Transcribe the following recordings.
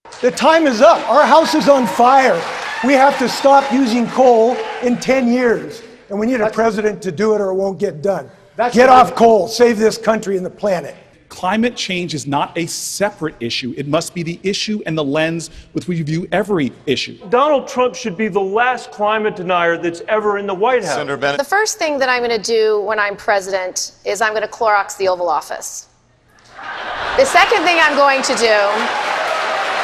The time is up. Our house is on fire. We have to stop using coal in 10 years. And we need a president to do it or it won't get done. Get off coal. Save this country and the planet. Climate change is not a separate issue. It must be the issue and the lens with which we view every issue. Donald Trump should be the last climate denier that's ever in the White House. Senator Bennett. The first thing that I'm going to do when I'm president is I'm going to Clorox the Oval Office. The second thing I'm going to do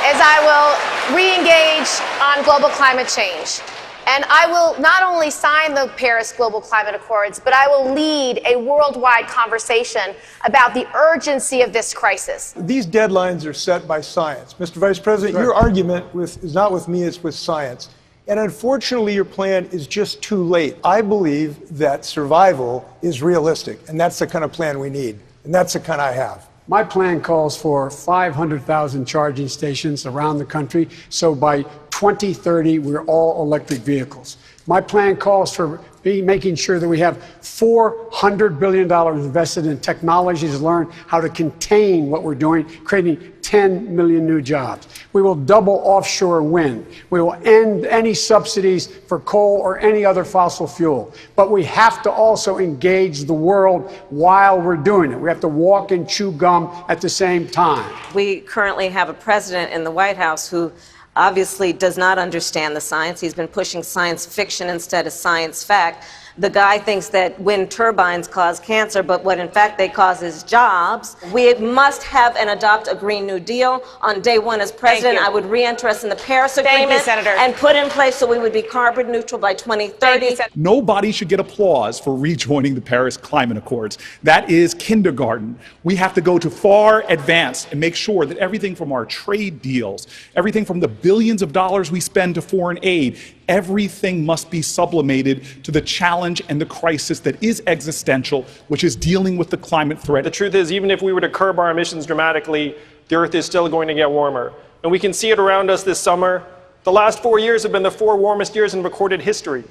is I will re-engage on global climate change. And I will not only sign the Paris Global Climate Accords, but I will lead a worldwide conversation about the urgency of this crisis. These deadlines are set by science. Mr. Vice President, your argument is not with me, it's with science. And unfortunately, your plan is just too late. I believe that survival is realistic, and that's the kind of plan we need. And that's the kind I have. My plan calls for 500,000 charging stations around the country, so by 2030, we're all electric vehicles. My plan calls for making sure that we have $400 billion invested in technologies to learn how to contain what we're doing, creating 10 million new jobs. We will double offshore wind. We will end any subsidies for coal or any other fossil fuel. But we have to also engage the world while we're doing it. We have to walk and chew gum at the same time. We currently have a president in the White House who obviously does not understand the science. He's been pushing science fiction instead of science fact. The guy thinks that wind turbines cause cancer, but what in fact they cause is jobs. We must have and adopt a Green New Deal. On day one as president, I would re-enter us in the Paris Agreement and put in place so we would be carbon neutral by 2030. Nobody should get applause for rejoining the Paris Climate Accords. That is kindergarten. We have to go to far advanced and make sure that everything from our trade deals, everything from the billions of dollars we spend to foreign aid, everything must be sublimated to the challenge and the crisis that is existential, which is dealing with the climate threat. The truth is, even if we were to curb our emissions dramatically, the Earth is still going to get warmer. And we can see it around us this summer. The last 4 years have been the 4 warmest years in recorded history.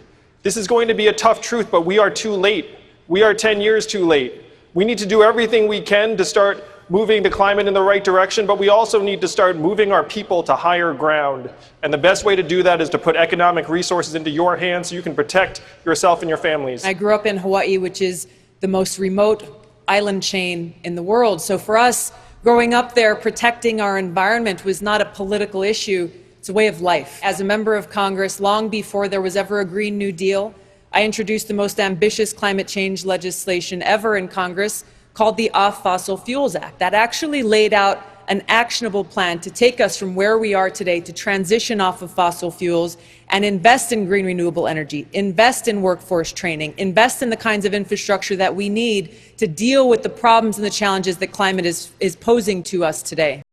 This is going to be a tough truth, but we are too late. We are 10 years too late. We need to do everything we can to start moving the climate in the right direction, but we also need to start moving our people to higher ground. And the best way to do that is to put economic resources into your hands so you can protect yourself and your families. I grew up in Hawaii, which is the most remote island chain in the world. So for us, growing up there, protecting our environment was not a political issue, it's a way of life. As a member of Congress, long before there was ever a Green New Deal, I introduced the most ambitious climate change legislation ever in Congress, called the Off Fossil Fuels Act. That actually laid out an actionable plan to take us from where we are today to transition off of fossil fuels and invest in green renewable energy, invest in workforce training, invest in the kinds of infrastructure that we need to deal with the problems and the challenges that climate is posing to us today.